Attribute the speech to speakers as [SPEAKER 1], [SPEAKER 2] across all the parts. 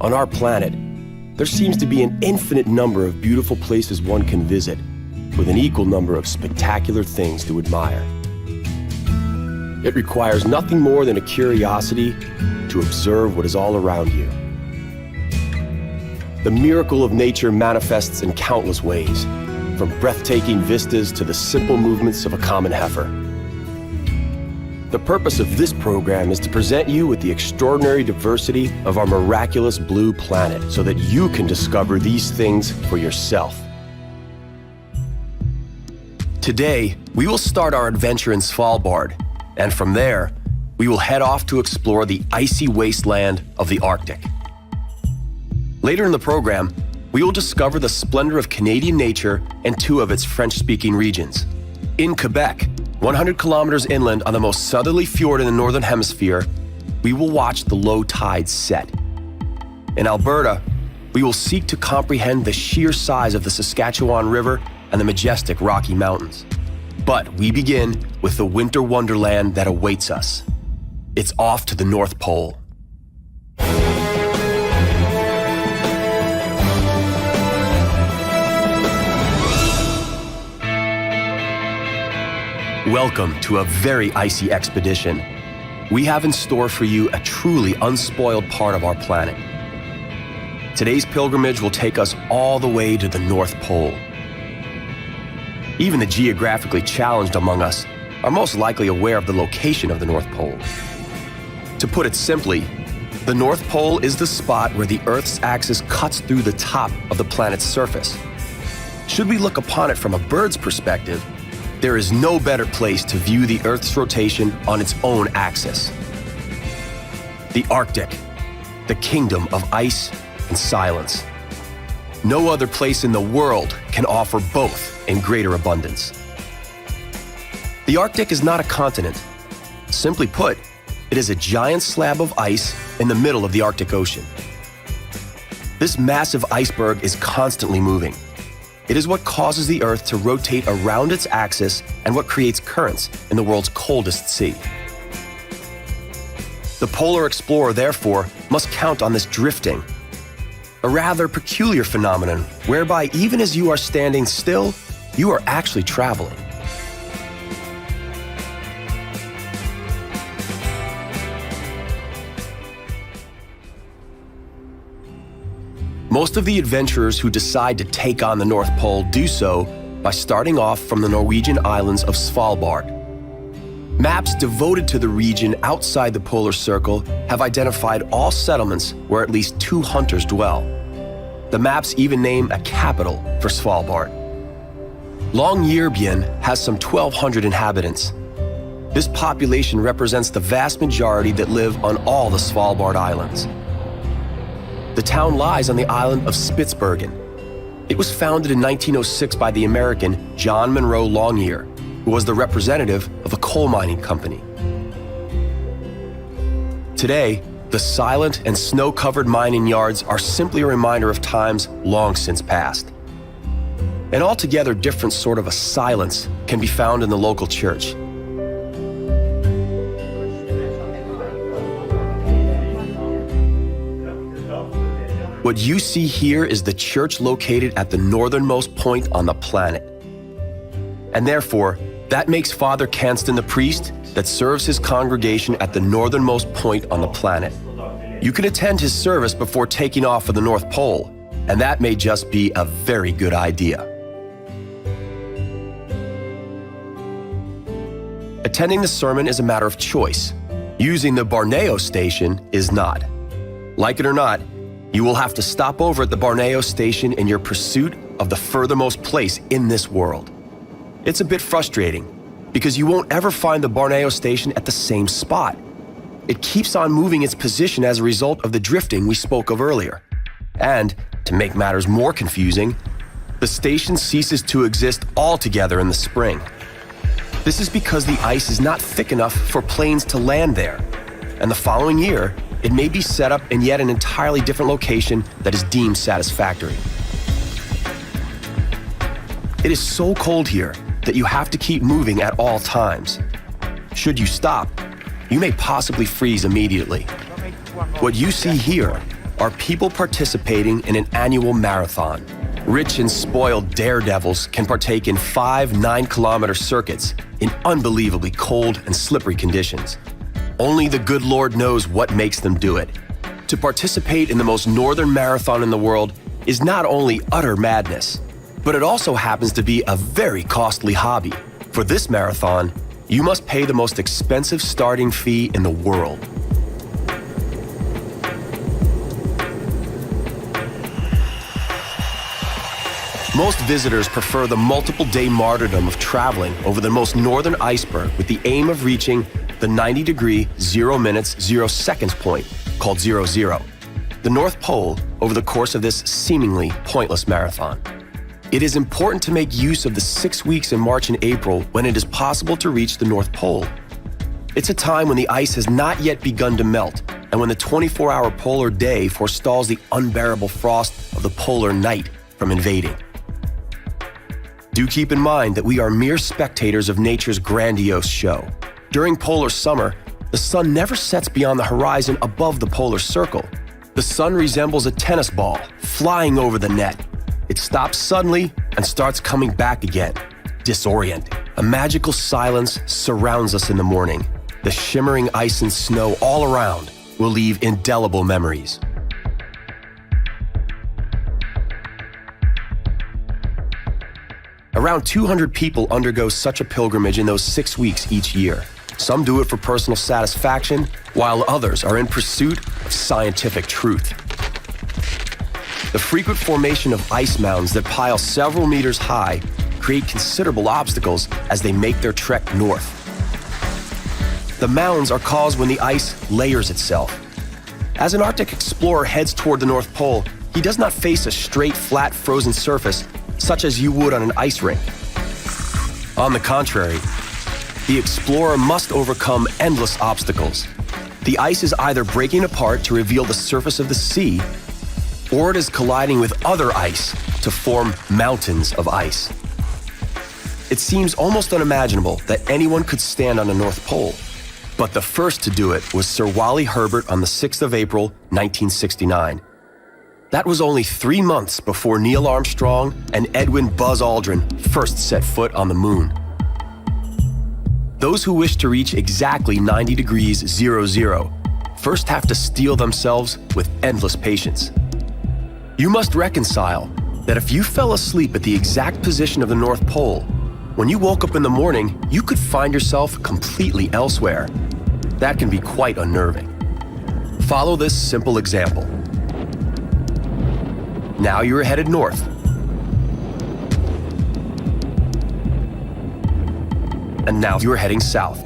[SPEAKER 1] On our planet, there seems to be an infinite number of beautiful places one can visit, with an equal number of spectacular things to admire. It requires nothing more than a curiosity to observe what is all around you. The miracle of nature manifests in countless ways, from breathtaking vistas to the simple movements of a common heifer. The purpose of this program is to present you with the extraordinary diversity of our miraculous blue planet so that you can discover these things for yourself. Today, we will start our adventure in Svalbard, and from there, we will head off to explore the icy wasteland of the Arctic. Later in the program, we will discover the splendor of Canadian nature and two of its French-speaking regions. In Quebec, 100 kilometers inland on the most southerly fjord in the Northern Hemisphere, we will watch the low tides set. In Alberta, we will seek to comprehend the sheer size of the Saskatchewan River and the majestic Rocky Mountains. But we begin with the winter wonderland that awaits us. It's off to the North Pole. Welcome to a very icy expedition. We have in store for you a truly unspoiled part of our planet. Today's pilgrimage will take us all the way to the North Pole. Even the geographically challenged among us are most likely aware of the location of the North Pole. To put it simply, the North Pole is the spot where the Earth's axis cuts through the top of the planet's surface. Should we look upon it from a bird's perspective, there is no better place to view the Earth's rotation on its own axis. The Arctic, the kingdom of ice and silence. No other place in the world can offer both in greater abundance. The Arctic is not a continent. Simply put, it is a giant slab of ice in the middle of the Arctic Ocean. This massive iceberg is constantly moving. It is what causes the Earth to rotate around its axis and what creates currents in the world's coldest sea. The polar explorer, therefore, must count on this drifting, a rather peculiar phenomenon whereby even as you are standing still, you are actually traveling. Most of the adventurers who decide to take on the North Pole do so by starting off from the Norwegian islands of Svalbard. Maps devoted to the region outside the polar circle have identified all settlements where at least 2 hunters dwell. The maps even name a capital for Svalbard. Longyearbyen has some 1,200 inhabitants. This population represents the vast majority that live on all the Svalbard islands. The town lies on the island of Spitsbergen. It was founded in 1906 by the American John Monroe Longyear, who was the representative of a coal mining company. Today, the silent and snow-covered mining yards are simply a reminder of times long since past. An altogether different sort of a silence can be found in the local church. What you see here is the church located at the northernmost point on the planet. And therefore, that makes Father Canston the priest that serves his congregation at the northernmost point on the planet. You can attend his service before taking off for the North Pole, and that may just be a very good idea. Attending the sermon is a matter of choice. Using the Borneo station is not. Like it or not, you will have to stop over at the Borneo station in your pursuit of the furthermost place in this world. It's a bit frustrating because you won't ever find the Borneo station at the same spot. It keeps on moving its position as a result of the drifting we spoke of earlier. And, to make matters more confusing, the station ceases to exist altogether in the spring. This is because the ice is not thick enough for planes to land there, and the following year, it may be set up in yet an entirely different location that is deemed satisfactory. It is so cold here that you have to keep moving at all times. Should you stop, you may possibly freeze immediately. What you see here are people participating in an annual marathon. Rich and spoiled daredevils can partake in 5 9-kilometer circuits in unbelievably cold and slippery conditions. Only the good Lord knows what makes them do it. To participate in the most northern marathon in the world is not only utter madness, but it also happens to be a very costly hobby. For this marathon, you must pay the most expensive starting fee in the world. Most visitors prefer the multiple-day martyrdom of traveling over the most northern iceberg with the aim of reaching the 90-degree 0 minutes 0 seconds point, called 00, the North Pole, over the course of this seemingly pointless marathon. It is important to make use of the 6 weeks in March and April when it is possible to reach the North Pole. It's a time when the ice has not yet begun to melt, and when the 24-hour polar day forestalls the unbearable frost of the polar night from invading. Do keep in mind that we are mere spectators of nature's grandiose show. During polar summer, the sun never sets beyond the horizon above the polar circle. The sun resembles a tennis ball flying over the net. It stops suddenly and starts coming back again, disorienting. A magical silence surrounds us in the morning. The shimmering ice and snow all around will leave indelible memories. Around 200 people undergo such a pilgrimage in those 6 weeks each year. Some do it for personal satisfaction, while others are in pursuit of scientific truth. The frequent formation of ice mounds that pile several meters high create considerable obstacles as they make their trek north. The mounds are caused when the ice layers itself. As an Arctic explorer heads toward the North Pole, he does not face a straight, flat, frozen surface such as you would on an ice rink. On the contrary, the explorer must overcome endless obstacles. The ice is either breaking apart to reveal the surface of the sea, or it is colliding with other ice to form mountains of ice. It seems almost unimaginable that anyone could stand on the North Pole, but the first to do it was Sir Wally Herbert on the 6th of April, 1969. That was only 3 months before Neil Armstrong and Edwin Buzz Aldrin first set foot on the moon. Those who wish to reach exactly 90 degrees 00 first have to steel themselves with endless patience. You must reconcile that if you fell asleep at the exact position of the North Pole, when you woke up in the morning, you could find yourself completely elsewhere. That can be quite unnerving. Follow this simple example. Now you're headed north. And now you're heading south.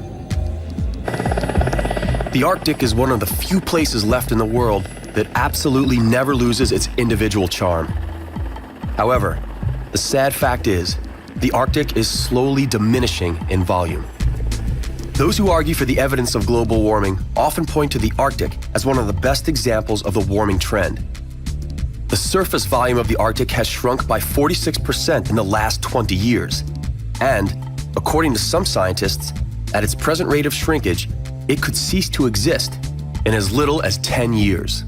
[SPEAKER 1] The Arctic is one of the few places left in the world that absolutely never loses its individual charm. However, the sad fact is, the Arctic is slowly diminishing in volume. Those who argue for the evidence of global warming often point to the Arctic as one of the best examples of the warming trend. The surface volume of the Arctic has shrunk by 46% in the last 20 years. And, according to some scientists, at its present rate of shrinkage, it could cease to exist in as little as 10 years.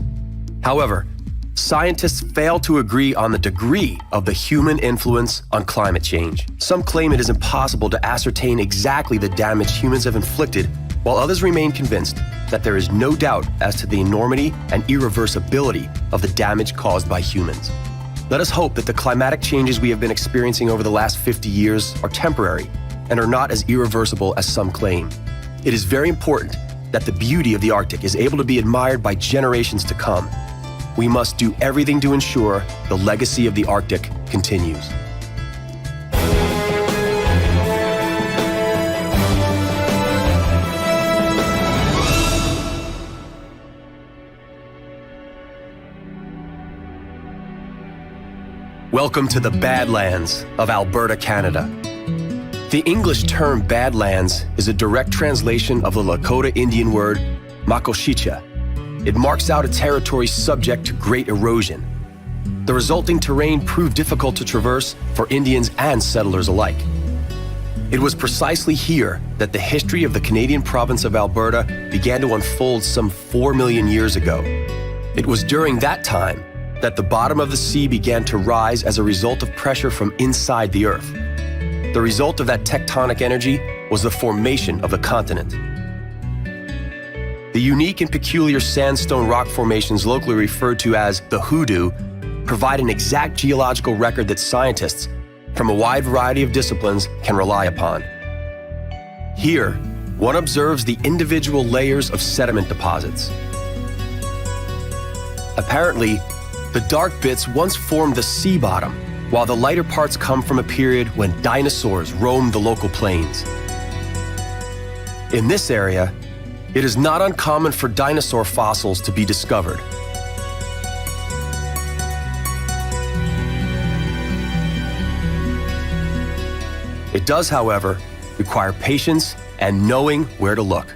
[SPEAKER 1] However, scientists fail to agree on the degree of the human influence on climate change. Some claim it is impossible to ascertain exactly the damage humans have inflicted, while others remain convinced that there is no doubt as to the enormity and irreversibility of the damage caused by humans. Let us hope that the climatic changes we have been experiencing over the last 50 years are temporary and are not as irreversible as some claim. It is very important that the beauty of the Arctic is able to be admired by generations to come. We must do everything to ensure the legacy of the Arctic continues. Welcome to the Badlands of Alberta, Canada. The English term Badlands is a direct translation of the Lakota Indian word Makoshicha. It marks out a territory subject to great erosion. The resulting terrain proved difficult to traverse for Indians and settlers alike. It was precisely here that the history of the Canadian province of Alberta began to unfold some 4 million years ago. It was during that time that the bottom of the sea began to rise as a result of pressure from inside the Earth. The result of that tectonic energy was the formation of the continent. The unique and peculiar sandstone rock formations locally referred to as the hoodoo provide an exact geological record that scientists from a wide variety of disciplines can rely upon. Here, one observes the individual layers of sediment deposits. Apparently, the dark bits once formed the sea bottom, while the lighter parts come from a period when dinosaurs roamed the local plains. In this area, it is not uncommon for dinosaur fossils to be discovered. It does, however, require patience and knowing where to look.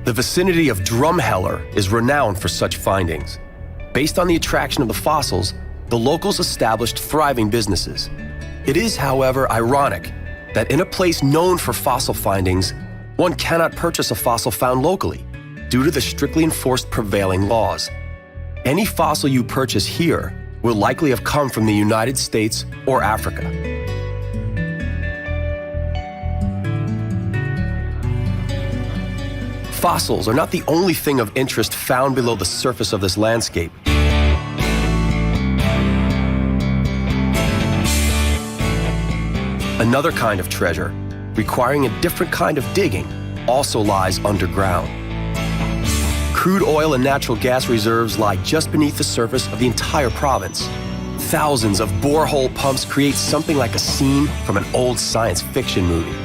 [SPEAKER 1] The vicinity of Drumheller is renowned for such findings. Based on the attraction of the fossils, the locals established thriving businesses. It is, however, ironic that in a place known for fossil findings, one cannot purchase a fossil found locally due to the strictly enforced prevailing laws. Any fossil you purchase here will likely have come from the United States or Africa. Fossils are not the only thing of interest found below the surface of this landscape. Another kind of treasure, requiring a different kind of digging, also lies underground. Crude oil and natural gas reserves lie just beneath the surface of the entire province. Thousands of borehole pumps create something like a scene from an old science fiction movie.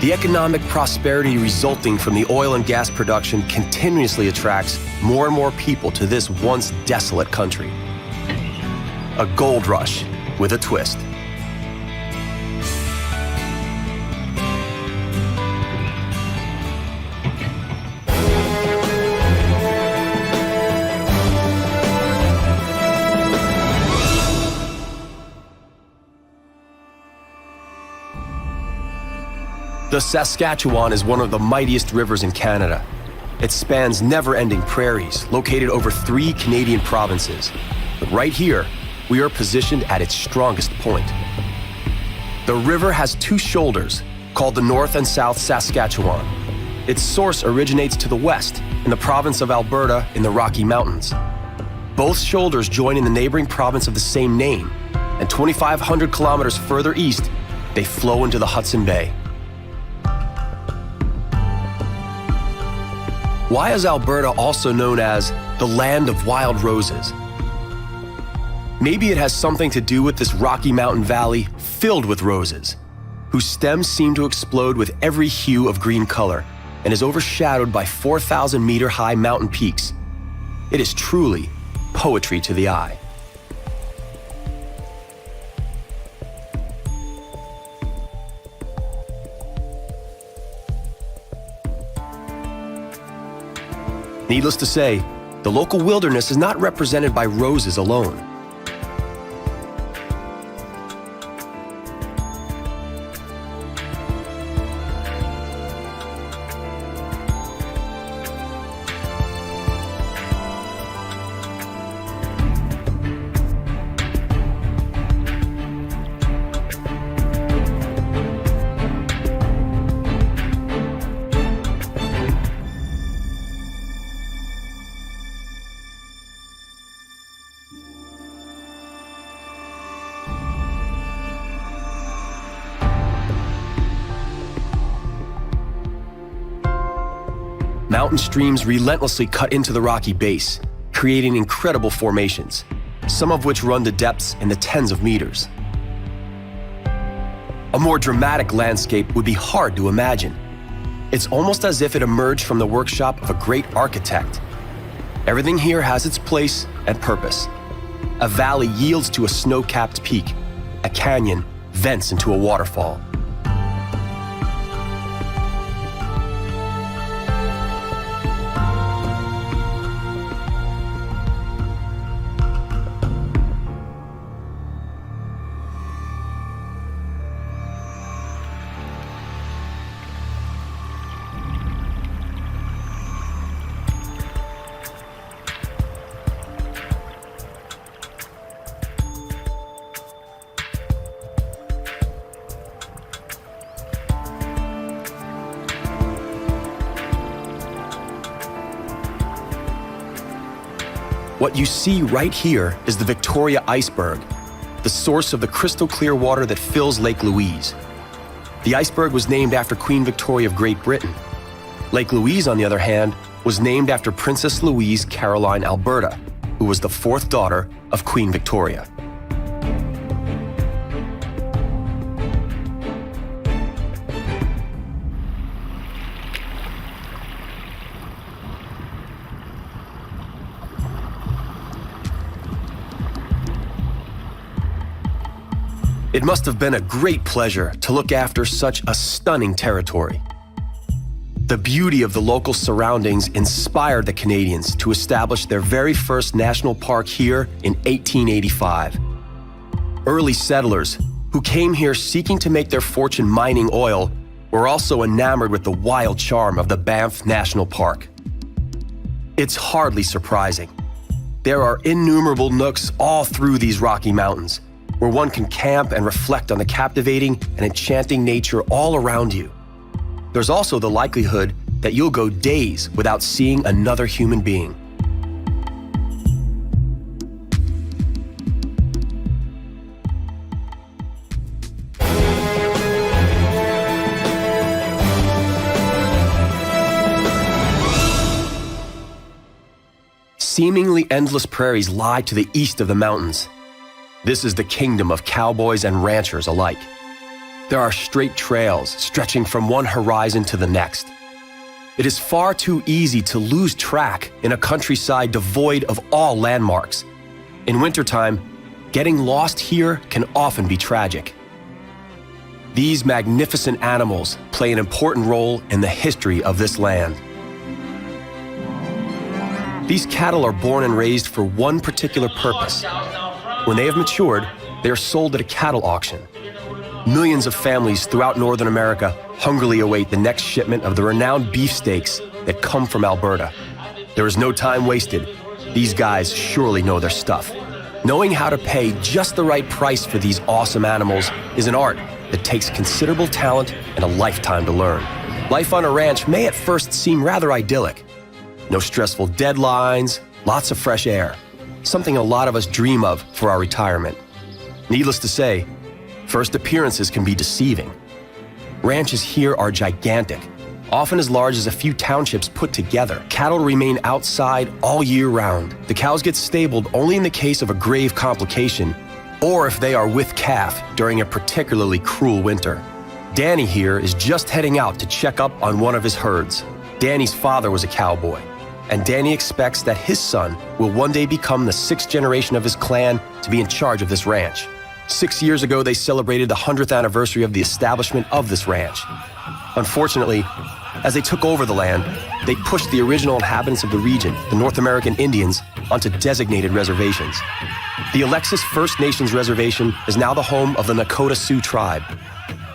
[SPEAKER 1] The economic prosperity resulting from the oil and gas production continuously attracts more and more people to this once desolate country. A gold rush with a twist. The Saskatchewan is one of the mightiest rivers in Canada. It spans never-ending prairies located over 3 Canadian provinces. But right here, we are positioned at its strongest point. The river has 2 shoulders, called the North and South Saskatchewan. Its source originates to the west, in the province of Alberta in the Rocky Mountains. Both shoulders join in the neighboring province of the same name, and 2,500 kilometers further east, they flow into the Hudson Bay. Why is Alberta also known as the land of wild roses? Maybe it has something to do with this Rocky Mountain valley filled with roses, whose stems seem to explode with every hue of green color and is overshadowed by 4,000-meter-high mountain peaks. It is truly poetry to the eye. Needless to say, the local wilderness is not represented by roses alone. Mountain streams relentlessly cut into the rocky base, creating incredible formations, some of which run to depths in the tens of meters. A more dramatic landscape would be hard to imagine. It's almost as if it emerged from the workshop of a great architect. Everything here has its place and purpose. A valley yields to a snow-capped peak. A canyon vents into a waterfall. What you see right here is the Victoria Iceberg, the source of the crystal clear water that fills Lake Louise. The iceberg was named after Queen Victoria of Great Britain. Lake Louise, on the other hand, was named after Princess Louise Caroline Alberta, who was the fourth daughter of Queen Victoria. It must have been a great pleasure to look after such a stunning territory. The beauty of the local surroundings inspired the Canadians to establish their very first national park here in 1885. Early settlers, who came here seeking to make their fortune mining oil, were also enamored with the wild charm of the Banff National Park. It's hardly surprising. There are innumerable nooks all through these Rocky Mountains, where one can camp and reflect on the captivating and enchanting nature all around you. There's also the likelihood that you'll go days without seeing another human being. Seemingly endless prairies lie to the east of the mountains. This is the kingdom of cowboys and ranchers alike. There are straight trails stretching from one horizon to the next. It is far too easy to lose track in a countryside devoid of all landmarks. In wintertime, getting lost here can often be tragic. These magnificent animals play an important role in the history of this land. These cattle are born and raised for one particular purpose. When they have matured, they are sold at a cattle auction. Millions of families throughout Northern America hungrily await the next shipment of the renowned beefsteaks that come from Alberta. There is no time wasted. These guys surely know their stuff. Knowing how to pay just the right price for these awesome animals is an art that takes considerable talent and a lifetime to learn. Life on a ranch may at first seem rather idyllic. No stressful deadlines, lots of fresh air. Something a lot of us dream of for our retirement. Needless to say, first appearances can be deceiving. Ranches here are gigantic, often as large as a few townships put together. Cattle remain outside all year round. The cows get stabled only in the case of a grave complication, or if they are with calf during a particularly cruel winter. Danny here is just heading out to check up on one of his herds. Danny's father was a cowboy, and Danny expects that his son will one day become the sixth generation of his clan to be in charge of this ranch. 6 years ago, they celebrated the 100th anniversary of the establishment of this ranch. Unfortunately, as they took over the land, they pushed the original inhabitants of the region, the North American Indians, onto designated reservations. The Alexis First Nations Reservation is now the home of the Nakota Sioux tribe.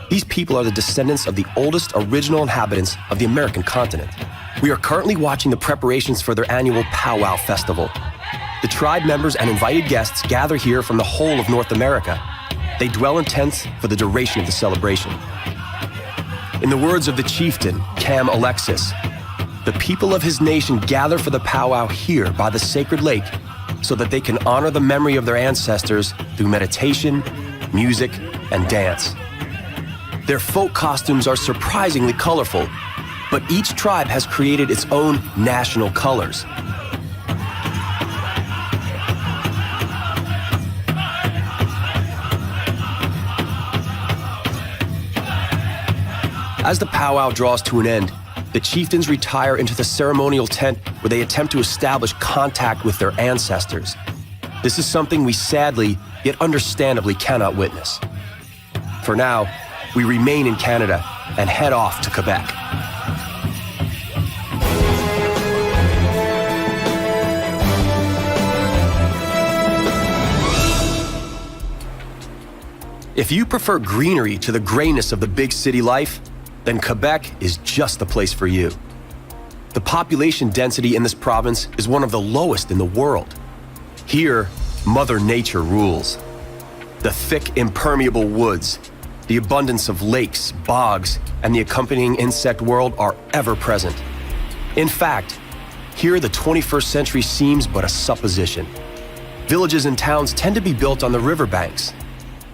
[SPEAKER 1] These people are the descendants of the oldest original inhabitants of the American continent. We are currently watching the preparations for their annual Powwow Festival. The tribe members and invited guests gather here from the whole of North America. They dwell in tents for the duration of the celebration. In the words of the chieftain, Cam Alexis, the people of his nation gather for the powwow here by the sacred lake so that they can honor the memory of their ancestors through meditation, music, and dance. Their folk costumes are surprisingly colorful, but each tribe has created its own national colors. As the powwow draws to an end, the chieftains retire into the ceremonial tent where they attempt to establish contact with their ancestors. This is something we sadly, yet understandably cannot witness. For now, we remain in Canada and head off to Quebec. If you prefer greenery to the grayness of the big city life, then Quebec is just the place for you. The population density in this province is one of the lowest in the world. Here, Mother Nature rules. The thick, impermeable woods, the abundance of lakes, bogs, and the accompanying insect world are ever present. In fact, Here, the 21st century seems but a supposition. Villages and towns tend to be built on the riverbanks.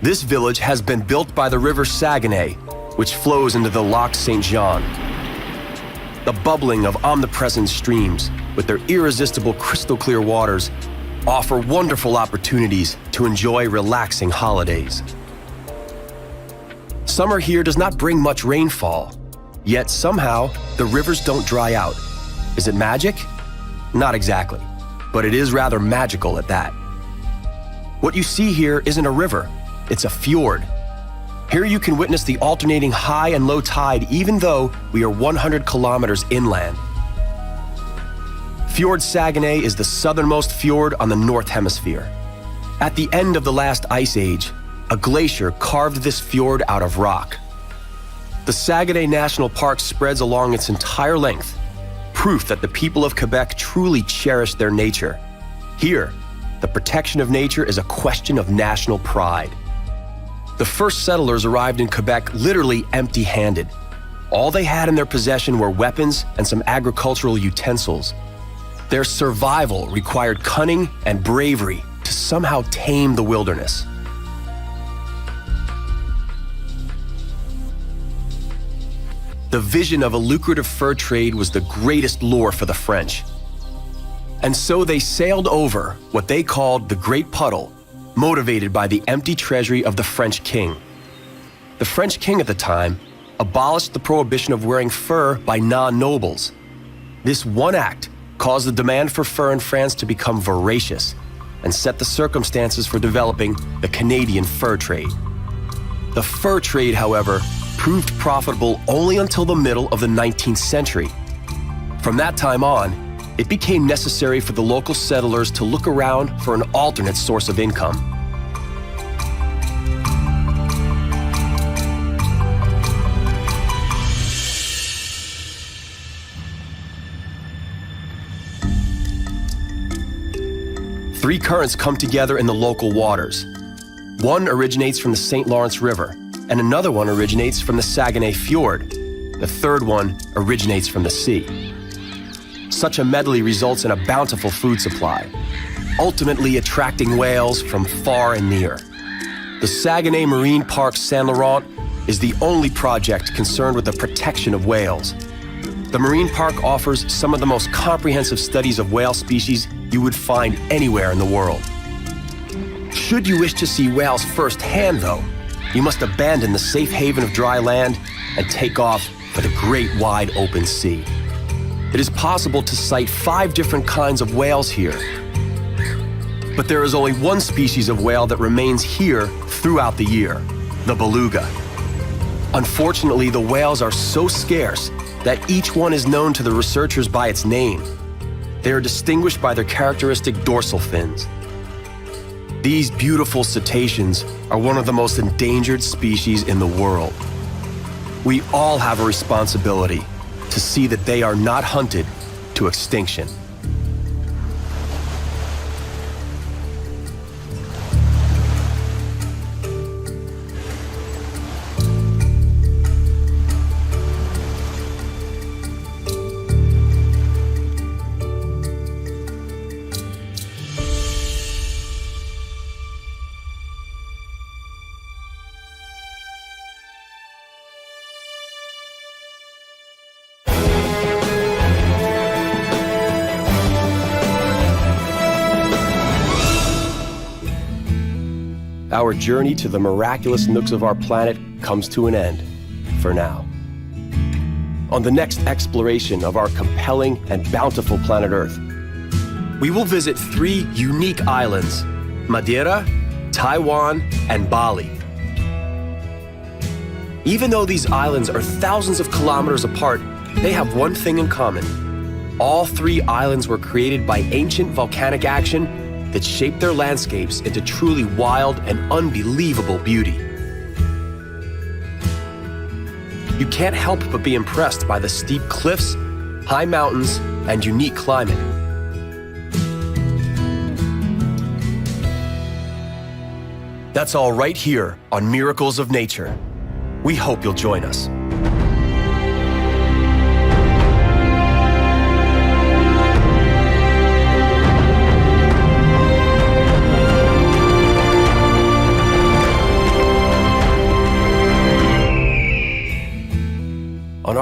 [SPEAKER 1] This village has been built by the river Saguenay, which flows into the Lac Saint-Jean. The bubbling of omnipresent streams, with their irresistible crystal-clear waters, offer wonderful opportunities to enjoy relaxing holidays. Summer here does not bring much rainfall, yet somehow the rivers don't dry out. Is it magic? Not exactly, but it is rather magical at that. What you see here isn't a river, it's a fjord. Here you can witness the alternating high and low tide even though we are 100 kilometers inland. Fjord Saguenay is the southernmost fjord on the North Hemisphere. At the end of the last ice age, a glacier carved this fjord out of rock. The Saguenay National Park spreads along its entire length, proof that the people of Quebec truly cherish their nature. Here, the protection of nature is a question of national pride. The first settlers arrived in Quebec literally empty-handed. All they had in their possession were weapons and some agricultural utensils. Their survival required cunning and bravery to somehow tame the wilderness. The vision of a lucrative fur trade was the greatest lure for the French. And so they sailed over what they called the Great Puddle, motivated by the empty treasury of the French king. The French king at the time abolished the prohibition of wearing fur by non-nobles. This one act caused the demand for fur in France to become voracious and set the circumstances for developing the Canadian fur trade. The fur trade, however, proved profitable only until the middle of the 19th century. From that time on, it became necessary for the local settlers to look around for an alternate source of income. Three currents come together in the local waters. One originates from the St. Lawrence River, and another one originates from the Saguenay Fjord. The third one originates from the sea. Such a medley results in a bountiful food supply, ultimately attracting whales from far and near. The Saguenay Marine Park Saint Laurent is the only project concerned with the protection of whales. The marine park offers some of the most comprehensive studies of whale species you would find anywhere in the world. Should you wish to see whales firsthand, though, you must abandon the safe haven of dry land and take off for the great wide open sea. It is possible to sight 5 different kinds of whales here. But there is only one species of whale that remains here throughout the year, the beluga. Unfortunately, the whales are so scarce that each one is known to the researchers by its name. They are distinguished by their characteristic dorsal fins. These beautiful cetaceans are one of the most endangered species in the world. We all have a responsibility to see that they are not hunted to extinction. Our journey to the miraculous nooks of our planet comes to an end, for now. On the next exploration of our compelling and bountiful planet Earth, we will visit 3 unique islands: Madeira, Taiwan, and Bali. Even though these islands are thousands of kilometers apart, they have one thing in common. All 3 islands were created by ancient volcanic action that shaped their landscapes into truly wild and unbelievable beauty. You can't help but be impressed by the steep cliffs, high mountains, and unique climate. That's all right here on Miracles of Nature. We hope you'll join us.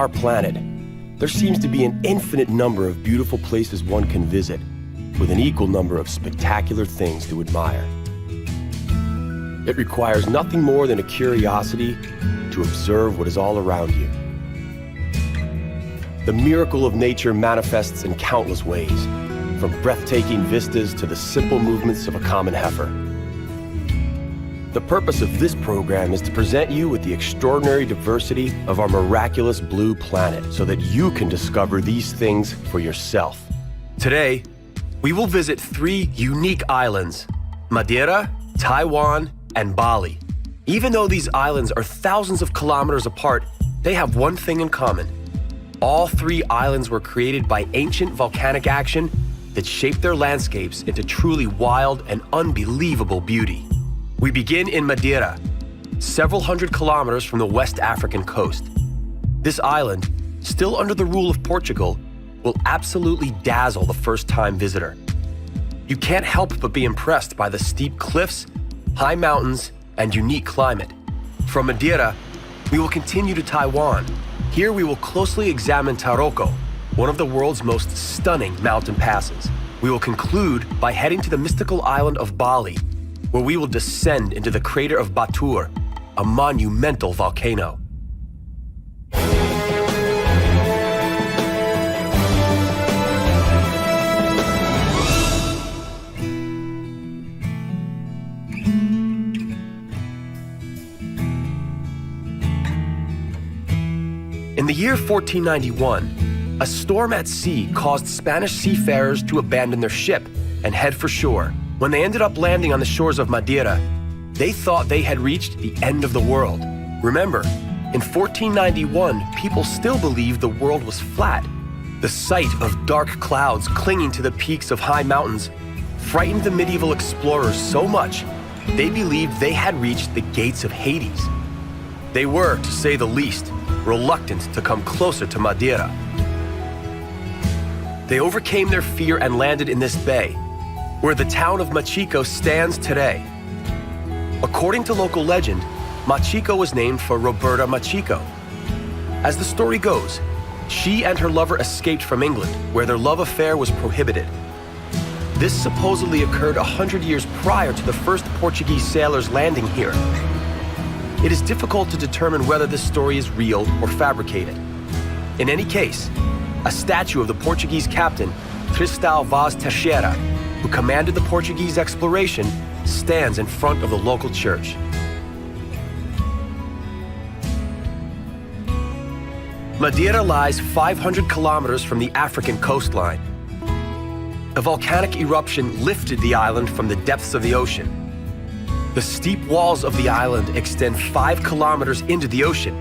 [SPEAKER 1] our planet, there seems to be an infinite number of beautiful places one can visit, with an equal number of spectacular things to admire. It requires nothing more than a curiosity to observe what is all around you. The miracle of nature manifests in countless ways, from breathtaking vistas to the simple movements of a common heifer. The purpose of this program is to present you with the extraordinary diversity of our miraculous blue planet so that you can discover these things for yourself. Today, we will visit 3 unique islands: Madeira, Taiwan, and Bali. Even though these islands are thousands of kilometers apart, they have one thing in common. All 3 islands were created by ancient volcanic action that shaped their landscapes into truly wild and unbelievable beauty. We begin in Madeira, several hundred kilometers from the West African coast. This island, still under the rule of Portugal, will absolutely dazzle the first-time visitor. You can't help but be impressed by the steep cliffs, high mountains, and unique climate. From Madeira, we will continue to Taiwan. Here we will closely examine Taroko, one of the world's most stunning mountain passes. We will conclude by heading to the mystical island of Bali, where we will descend into the crater of Batur, a monumental volcano. In the year 1491, a storm at sea caused Spanish seafarers to abandon their ship and head for shore. When they ended up landing on the shores of Madeira, they thought they had reached the end of the world. Remember, in 1491, people still believed the world was flat. The sight of dark clouds clinging to the peaks of high mountains frightened the medieval explorers so much, they believed they had reached the gates of Hades. They were, to say the least, reluctant to come closer to Madeira. They overcame their fear and landed in this bay, where the town of Machiko stands today. According to local legend, Machiko was named for Roberta Machiko. As the story goes, she and her lover escaped from England, where their love affair was prohibited. This supposedly occurred 100 years prior to the first Portuguese sailors landing here. It is difficult to determine whether this story is real or fabricated. In any case, a statue of the Portuguese captain, Tristão Vaz Teixeira, who commanded the Portuguese exploration, stands in front of the local church. Madeira lies 500 kilometers from the African coastline. A volcanic eruption lifted the island from the depths of the ocean. The steep walls of the island extend 5 kilometers into the ocean,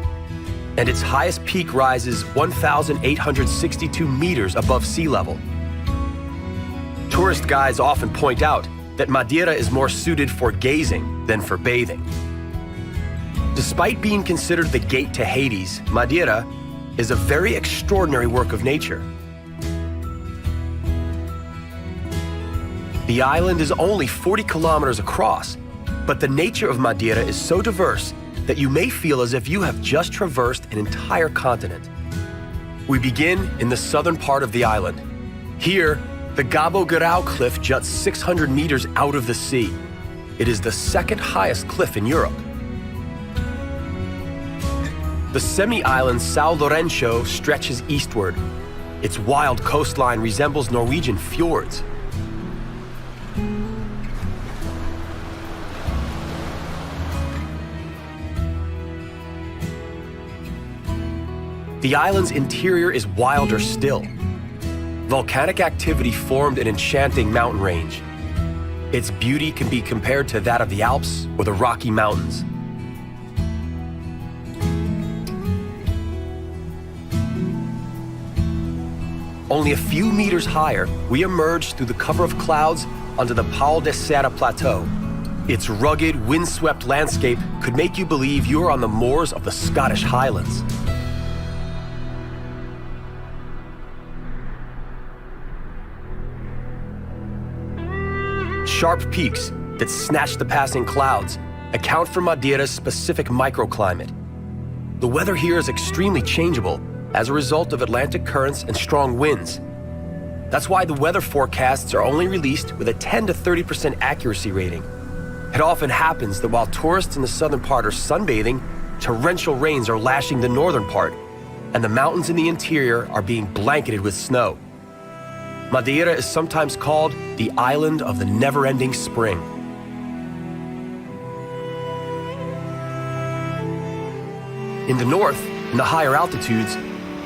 [SPEAKER 1] and its highest peak rises 1,862 meters above sea level. Tourist guides often point out that Madeira is more suited for gazing than for bathing. Despite being considered the gate to Hades, Madeira is a very extraordinary work of nature. The island is only 40 kilometers across, but the nature of Madeira is so diverse that you may feel as if you have just traversed an entire continent. We begin in the southern part of the island. Here, the Gabo Garau cliff juts 600 meters out of the sea. It is the second highest cliff in Europe. The semi-island São Lourenço stretches eastward. Its wild coastline resembles Norwegian fjords. The island's interior is wilder still. Volcanic activity formed an enchanting mountain range. Its beauty can be compared to that of the Alps or the Rocky Mountains. Only a few meters higher, we emerge through the cover of clouds onto the Pau de Serra Plateau. Its rugged, windswept landscape could make you believe you are on the moors of the Scottish Highlands. Sharp peaks that snatch the passing clouds account for Madeira's specific microclimate. The weather here is extremely changeable, as a result of Atlantic currents and strong winds. That's why the weather forecasts are only released with a 10 to 30% accuracy rating. It often happens that while tourists in the southern part are sunbathing, torrential rains are lashing the northern part, and the mountains in the interior are being blanketed with snow. Madeira is sometimes called the island of the never-ending spring. In the north, in the higher altitudes,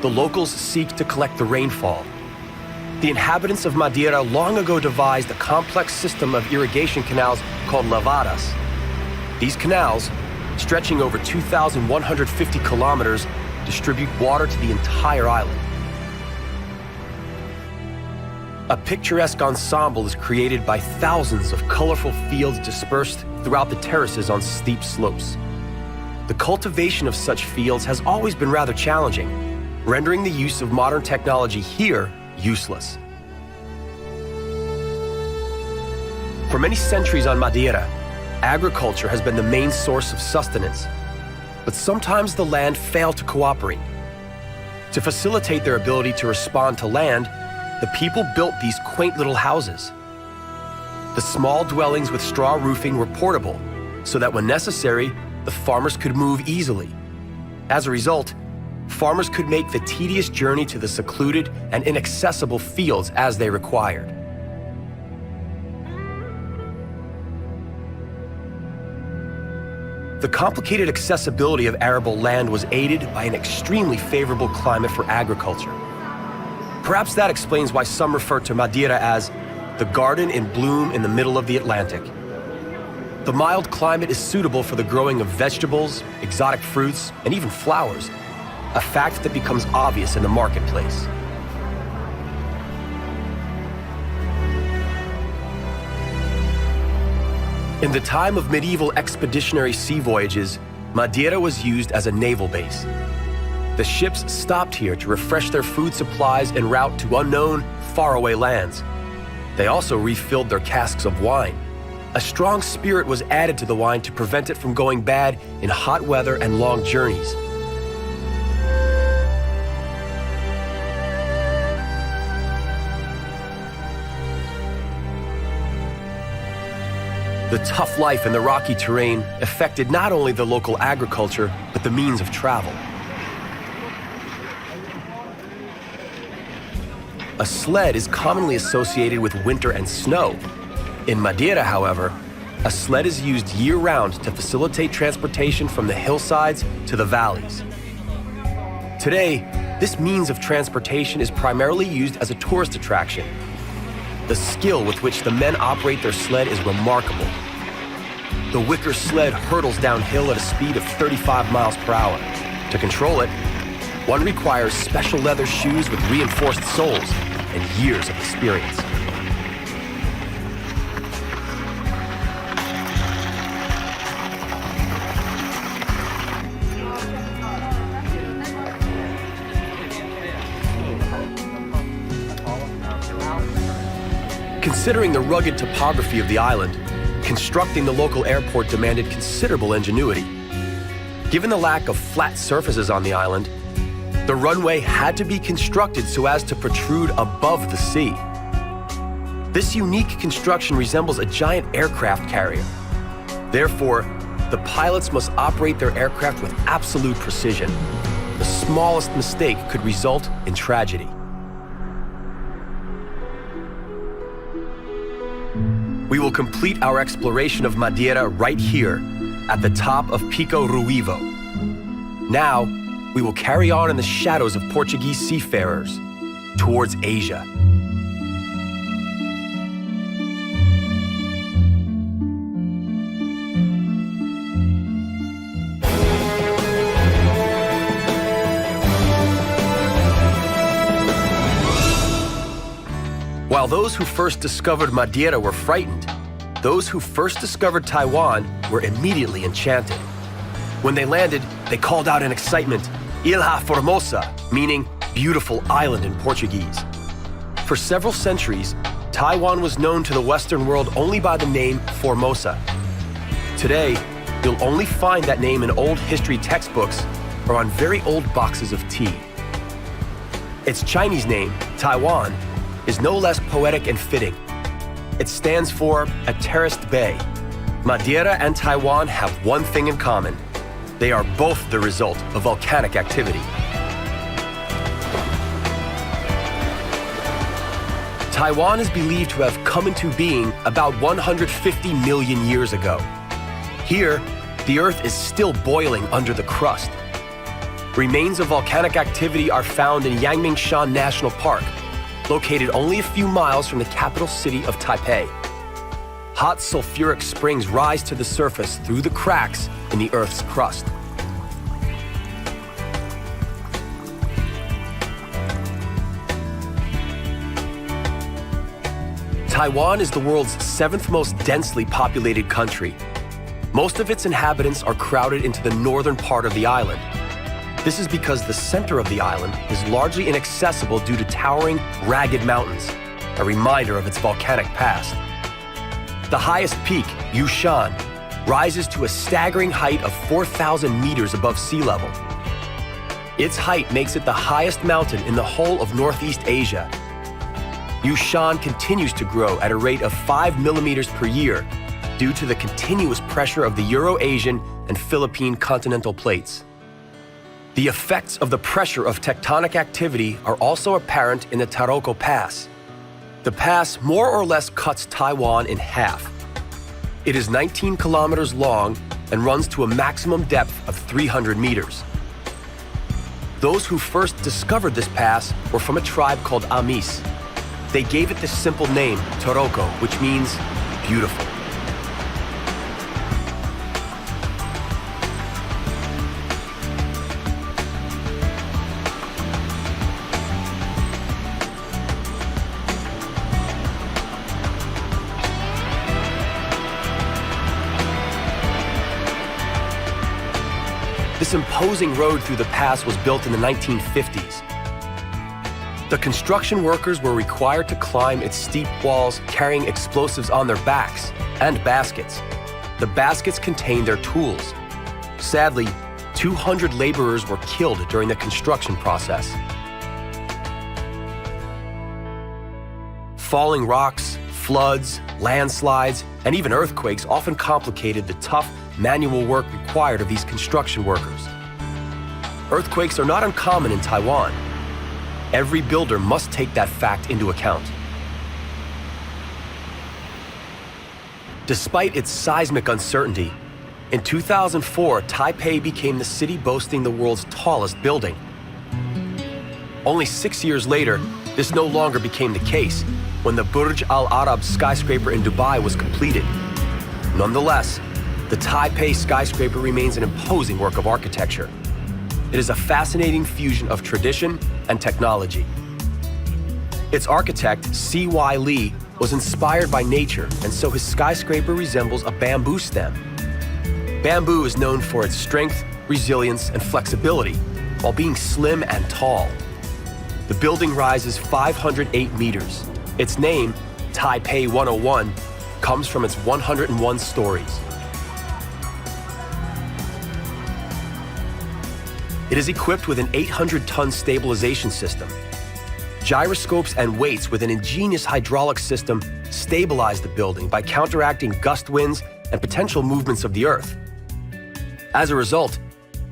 [SPEAKER 1] the locals seek to collect the rainfall. The inhabitants of Madeira long ago devised a complex system of irrigation canals called lavadas. These canals, stretching over 2,150 kilometers, distribute water to the entire island. A picturesque ensemble is created by thousands of colorful fields dispersed throughout the terraces on steep slopes. The cultivation of such fields has always been rather challenging, rendering the use of modern technology here useless. For many centuries on Madeira, agriculture has been the main source of sustenance, but sometimes the land failed to cooperate. To facilitate their ability to respond to land, the people built these quaint little houses. The small dwellings with straw roofing were portable, so that when necessary, the farmers could move easily. As a result, farmers could make the tedious journey to the secluded and inaccessible fields as they required. The complicated accessibility of arable land was aided by an extremely favorable climate for agriculture. Perhaps that explains why some refer to Madeira as the garden in bloom in the middle of the Atlantic. The mild climate is suitable for the growing of vegetables, exotic fruits, and even flowers, a fact that becomes obvious in the marketplace. In the time of medieval expeditionary sea voyages, Madeira was used as a naval base. The ships stopped here to refresh their food supplies en route to unknown, faraway lands. They also refilled their casks of wine. A strong spirit was added to the wine to prevent it from going bad in hot weather and long journeys. The tough life in the rocky terrain affected not only the local agriculture, but the means of travel. A sled is commonly associated with winter and snow. In Madeira, however, a sled is used year-round to facilitate transportation from the hillsides to the valleys. Today, this means of transportation is primarily used as a tourist attraction. The skill with which the men operate their sled is remarkable. The wicker sled hurtles downhill at a speed of 35 miles per hour. To control it, one requires special leather shoes with reinforced soles and years of experience. Considering the rugged topography of the island, constructing the local airport demanded considerable ingenuity. Given the lack of flat surfaces on the island, the runway had to be constructed so as to protrude above the sea. This unique construction resembles a giant aircraft carrier. Therefore, the pilots must operate their aircraft with absolute precision. The smallest mistake could result in tragedy. We will complete our exploration of Madeira right here, at the top of Pico Ruivo. Now, we will carry on in the shadows of Portuguese seafarers towards Asia. While those who first discovered Madeira were frightened, those who first discovered Taiwan were immediately enchanted. When they landed, they called out in excitement, Ilha Formosa, meaning beautiful island in Portuguese. For several centuries, Taiwan was known to the Western world only by the name Formosa. Today, you'll only find that name in old history textbooks or on very old boxes of tea. Its Chinese name, Taiwan, is no less poetic and fitting. It stands for a terraced bay. Madeira and Taiwan have one thing in common. They are both the result of volcanic activity. Taiwan is believed to have come into being about 150 million years ago. Here, the Earth is still boiling under the crust. Remains of volcanic activity are found in Yangmingshan National Park, located only a few miles from the capital city of Taipei. Hot sulfuric springs rise to the surface through the cracks in the Earth's crust. Taiwan is the world's 7th most densely populated country. Most of its inhabitants are crowded into the northern part of the island. This is because the center of the island is largely inaccessible due to towering, ragged mountains, a reminder of its volcanic past. The highest peak, Yushan, rises to a staggering height of 4,000 meters above sea level. Its height makes it the highest mountain in the whole of Northeast Asia. Yushan continues to grow at a rate of 5 millimeters per year due to the continuous pressure of the Euro-Asian and Philippine continental plates. The effects of the pressure of tectonic activity are also apparent in the Taroko Pass. The pass more or less cuts Taiwan in half. It is 19 kilometers long and runs to a maximum depth of 300 meters. Those who first discovered this pass were from a tribe called Amis. They gave it this simple name, Taroko, which means beautiful. This imposing road through the pass was built in the 1950s. The construction workers were required to climb its steep walls carrying explosives on their backs and baskets. The baskets contained their tools. Sadly, 200 laborers were killed during the construction process. Falling rocks, floods, landslides, and even earthquakes often complicated the tough manual work required of these construction workers. Earthquakes are not uncommon in Taiwan. Every builder must take that fact into account. Despite its seismic uncertainty, in 2004, Taipei became the city boasting the world's tallest building. Only 6 years later, this no longer became the case when the Burj Al Arab skyscraper in Dubai was completed. Nonetheless, the Taipei skyscraper remains an imposing work of architecture. It is a fascinating fusion of tradition and technology. Its architect, C.Y. Lee, was inspired by nature, and so his skyscraper resembles a bamboo stem. Bamboo is known for its strength, resilience, and flexibility, while being slim and tall. The building rises 508 meters. Its name, Taipei 101, comes from its 101 stories. It is equipped with an 800-ton stabilization system. Gyroscopes and weights with an ingenious hydraulic system stabilize the building by counteracting gust winds and potential movements of the Earth. As a result,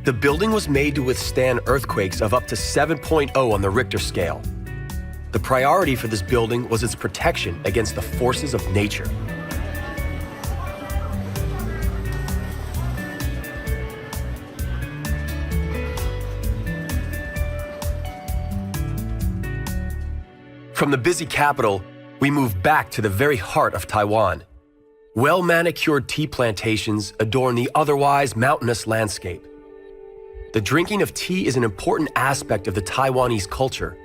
[SPEAKER 1] the building was made to withstand earthquakes of up to 7.0 on the Richter scale. The priority for this building was its protection against the forces of nature. From the busy capital, we move back to the very heart of Taiwan. Well-manicured tea plantations adorn the otherwise mountainous landscape. The drinking of tea is an important aspect of the Taiwanese culture.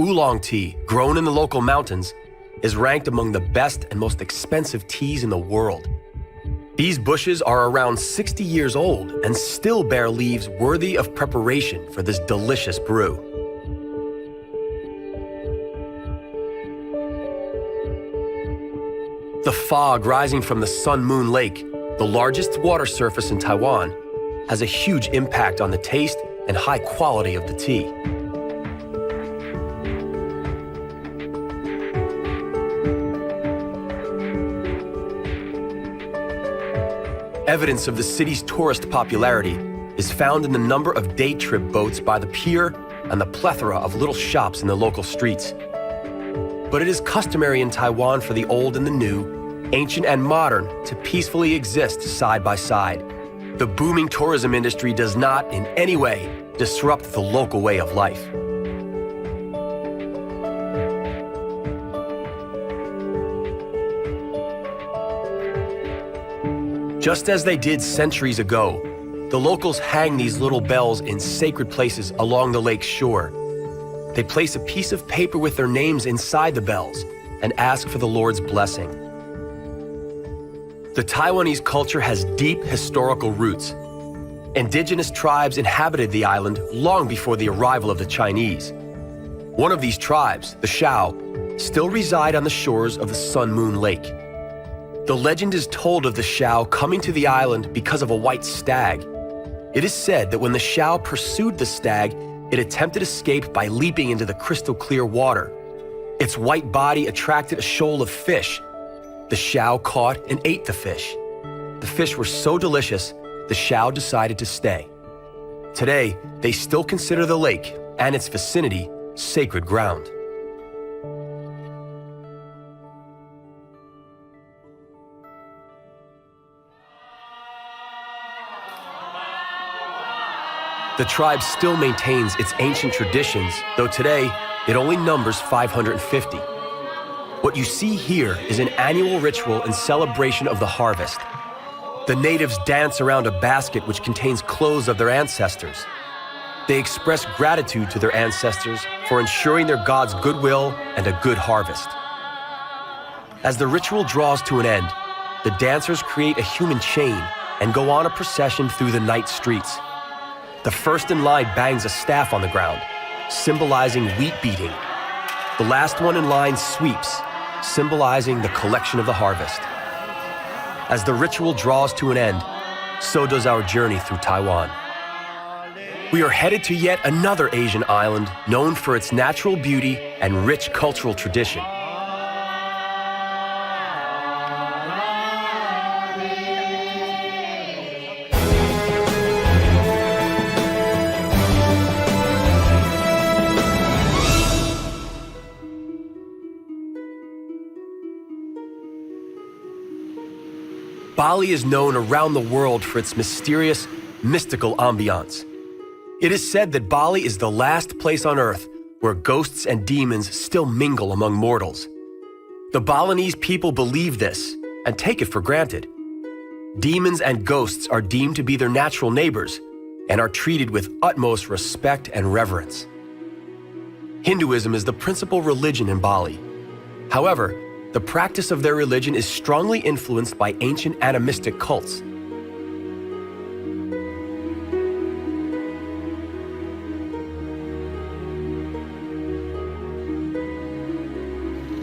[SPEAKER 1] Oolong tea, grown in the local mountains, is ranked among the best and most expensive teas in the world. These bushes are around 60 years old and still bear leaves worthy of preparation for this delicious brew. The fog rising from the Sun Moon Lake, the largest water surface in Taiwan, has a huge impact on the taste and high quality of the tea. Evidence of the city's tourist popularity is found in the number of day trip boats by the pier and the plethora of little shops in the local streets. But it is customary in Taiwan for the old and the new, ancient and modern, to peacefully exist side by side. The booming tourism industry does not, in any way, disrupt the local way of life. Just as they did centuries ago, the locals hang these little bells in sacred places along the lake's shore. They place a piece of paper with their names inside the bells and ask for the Lord's blessing. The Taiwanese culture has deep historical roots. Indigenous tribes inhabited the island long before the arrival of the Chinese. One of these tribes, the Shao, still reside on the shores of the Sun Moon Lake. The legend is told of the Shao coming to the island because of a white stag. It is said that when the Shao pursued the stag, it attempted escape by leaping into the crystal clear water. Its white body attracted a shoal of fish. The Shao caught and ate the fish. The fish were so delicious, the Shao decided to stay. Today, they still consider the lake and its vicinity sacred ground. The tribe still maintains its ancient traditions, though today it only numbers 550. What you see here is an annual ritual in celebration of the harvest. The natives dance around a basket which contains clothes of their ancestors. They express gratitude to their ancestors for ensuring their gods' goodwill and a good harvest. As the ritual draws to an end, the dancers create a human chain and go on a procession through the night streets. The first in line bangs a staff on the ground, symbolizing wheat beating. The last one in line sweeps, symbolizing the collection of the harvest. As the ritual draws to an end, so does our journey through Taiwan. We are headed to yet another Asian island known for its natural beauty and rich cultural tradition. Bali is known around the world for its mysterious, mystical ambiance. It is said that Bali is the last place on Earth where ghosts and demons still mingle among mortals. The Balinese people believe this and take it for granted. Demons and ghosts are deemed to be their natural neighbors and are treated with utmost respect and reverence. Hinduism is the principal religion in Bali. However, the practice of their religion is strongly influenced by ancient animistic cults.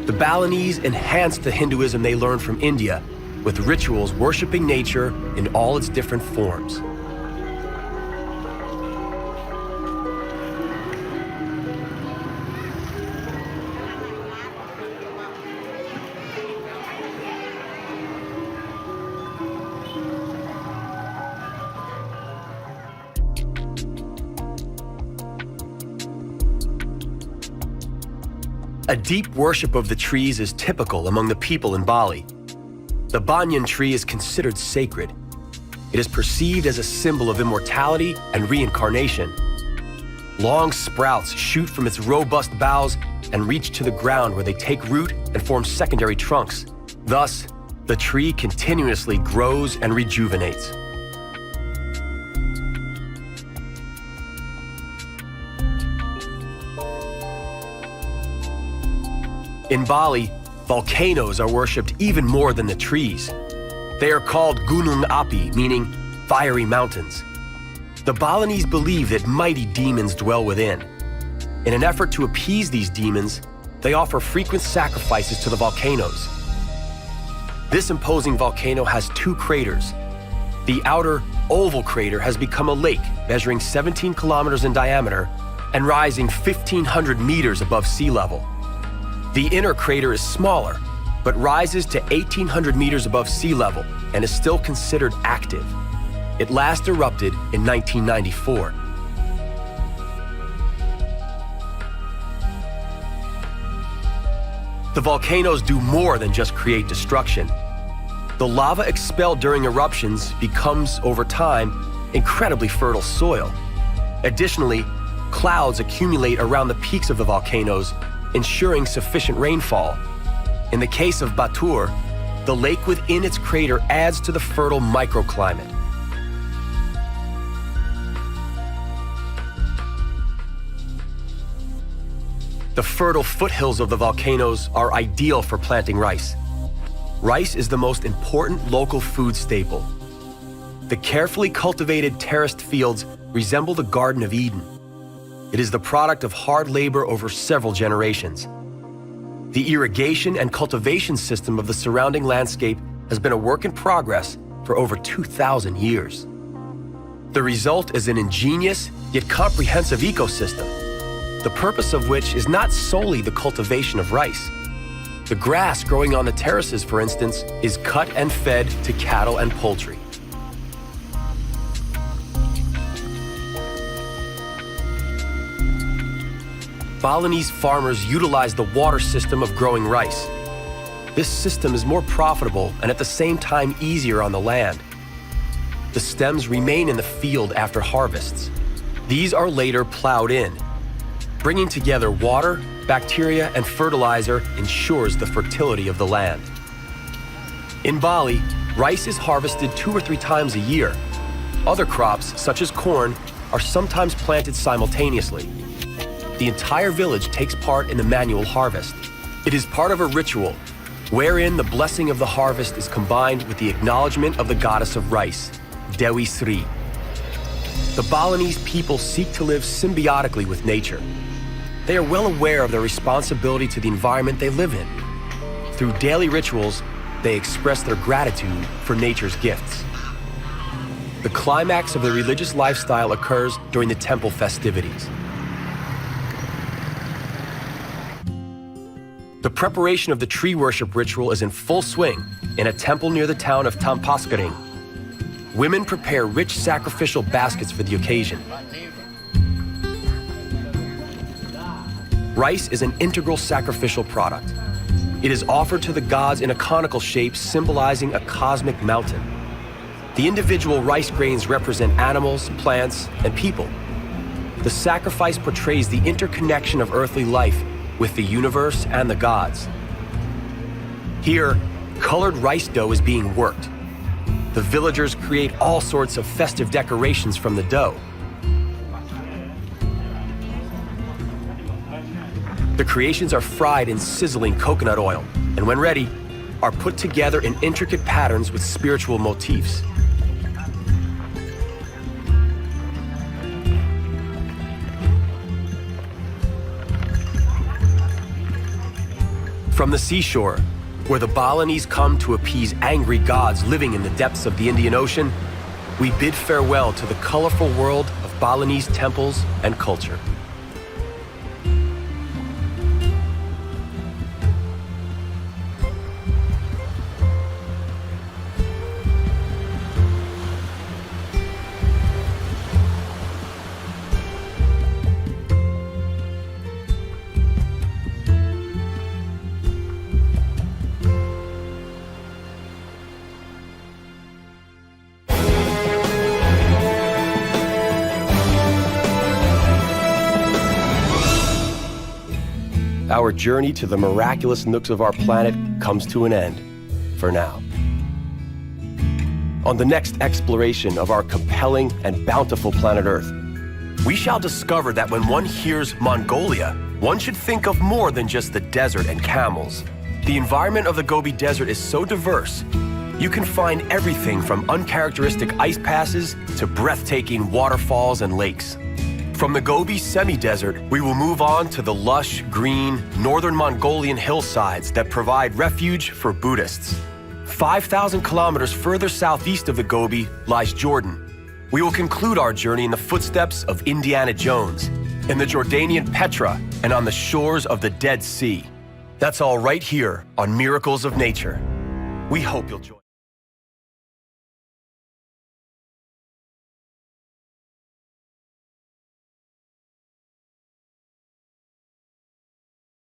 [SPEAKER 1] The Balinese enhanced the Hinduism they learned from India with rituals worshiping nature in all its different forms. A deep worship of the trees is typical among the people in Bali. The banyan tree is considered sacred. It is perceived as a symbol of immortality and reincarnation. Long sprouts shoot from its robust boughs and reach to the ground where they take root and form secondary trunks. Thus, the tree continuously grows and rejuvenates. In Bali, volcanoes are worshipped even more than the trees. They are called Gunung Api, meaning fiery mountains. The Balinese believe that mighty demons dwell within. In an effort to appease these demons, they offer frequent sacrifices to the volcanoes. This imposing volcano has two craters. The outer, oval crater has become a lake measuring 17 kilometers in diameter and rising 1,500 meters above sea level. The inner crater is smaller, but rises to 1,800 meters above sea level and is still considered active. It last erupted in 1994. The volcanoes do more than just create destruction. The lava expelled during eruptions becomes, over time, incredibly fertile soil. Additionally, clouds accumulate around the peaks of the volcanoes, ensuring sufficient rainfall. In the case of Batur, the lake within its crater adds to the fertile microclimate. The fertile foothills of the volcanoes are ideal for planting rice. Rice is the most important local food staple. The carefully cultivated terraced fields resemble the Garden of Eden. It is the product of hard labor over several generations. The irrigation and cultivation system of the surrounding landscape has been a work in progress for over 2,000 years. The result is an ingenious yet comprehensive ecosystem, the purpose of which is not solely the cultivation of rice. The grass growing on the terraces, for instance, is cut and fed to cattle and poultry. Balinese farmers utilize the water system of growing rice. This system is more profitable and at the same time easier on the land. The stems remain in the field after harvests. These are later plowed in. Bringing together water, bacteria, and fertilizer ensures the fertility of the land. In Bali, rice is harvested 2 or 3 times a year. Other crops, such as corn, are sometimes planted simultaneously. The entire village takes part in the manual harvest. It is part of a ritual wherein the blessing of the harvest is combined with the acknowledgement of the goddess of rice, Dewi Sri. The Balinese people seek to live symbiotically with nature. They are well aware of their responsibility to the environment they live in. Through daily rituals, they express their gratitude for nature's gifts. The climax of the religious lifestyle occurs during the temple festivities. The preparation of the tree worship ritual is in full swing in a temple near the town of Tampaskaring. Women prepare rich sacrificial baskets for the occasion. Rice is an integral sacrificial product. It is offered to the gods in a conical shape symbolizing a cosmic mountain. The individual rice grains represent animals, plants, and people. The sacrifice portrays the interconnection of earthly life with the universe and the gods. Here, colored rice dough is being worked. The villagers create all sorts of festive decorations from the dough. The creations are fried in sizzling coconut oil, and when ready, are put together in intricate patterns with spiritual motifs. From the seashore, where the Balinese come to appease angry gods living in the depths of the Indian Ocean, we bid farewell to the colorful world of Balinese temples and culture. Our journey to the miraculous nooks of our planet comes to an end, for now. On the next exploration of our compelling and bountiful planet Earth, we shall discover that when one hears Mongolia, one should think of more than just the desert and camels. The environment of the Gobi Desert is so diverse, you can find everything from uncharacteristic ice passes to breathtaking waterfalls and lakes. From the Gobi semi-desert, we will move on to the lush, green, northern Mongolian hillsides that provide refuge for Buddhists. 5,000 kilometers further southeast of the Gobi lies Jordan. We will conclude our journey in the footsteps of Indiana Jones, in the Jordanian Petra, and on the shores of the Dead Sea. That's all right here on Miracles of Nature. We hope you'll join.